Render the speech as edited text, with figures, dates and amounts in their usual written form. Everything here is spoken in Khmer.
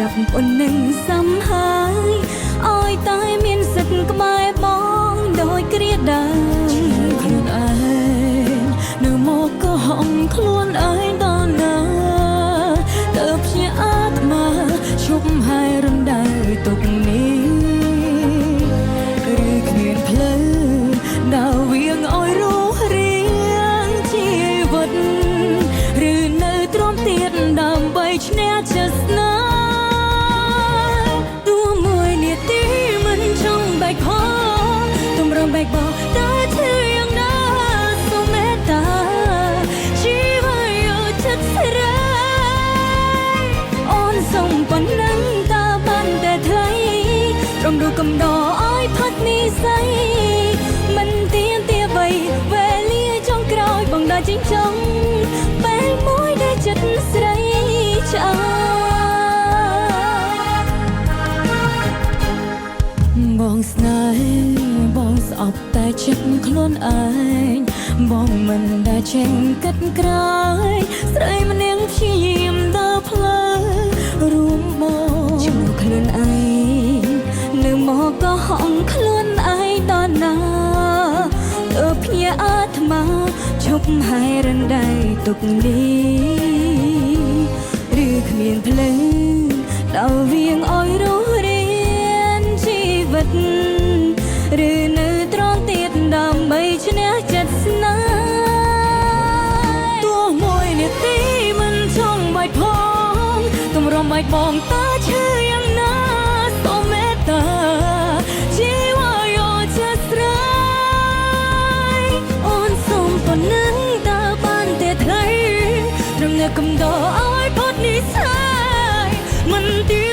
ចាប់ប៉ុណ្ណឹងសំហើយឲ្យតែមានសិទ្ធក្បែរបងដោយគ្រាដើមខ្លួនឯងនៅមកក៏ហំខ្លួនឯងដល់ណាទៅភ្ញាក់អាត្មាឈប់ហើយរំដៅទុកនេះឬគ្មានផ្លូវដើរវៀងឲ្យរស់រៀងជីវិតឬនៅទ្រាំទៀតដើម្បីឈ្នះចិត្តស្នេហ៍ទួមួយនាទីមិនចង់បែកផងទម្រាំបែកបោតើធ្វើយ៉ាងណាសូមមេត្តាជីវិតយកចិត្តស្រីអូនសុំប៉ុណ្ណឹងតើបានតែថ្លៃរំដួលកំដរឲ្យផាត់និស័យមិនទៀនទាអ្វីវេលាចុងក្រោយបងដើរចេញចង់ពេលមួយដែលចិត្តស្រីឆ្អើបងស្នេហ៍បងស្អប់តែចិត្តខ្លួនឯងបងមិនដែលចេញកិត្តក្រោយស្រីម្នាក់ព្យាយាមដើរផ្លូវរួមបងជាមួយខ្លួនឯងនៅមកក៏ហំខ្លួនឯងដល់ណាទៅភ្ញាក់អាត្មាឈប់ហើយរំដៅទុកនេះឬគ្មានផ្លូវដល់វៀងឲ្យរស់រៀនជីវិតឬនៅទ្រាំទៀតដើម្បីឈ្នះចិត្តស្នេហ៍ទោះមួយនាទីមិនចង់បាច់ផងទម្រាំបាច់បងតើឈឺយ៉ាងណាសូមមេត្តាជីវិតយកចិត្តស្រីអូនសូមប៉ុណ្ណឹងតើបានតែថ្លៃត្រឹមអ្នកកំដរឲ្យផុតនិស័យមិនទៀ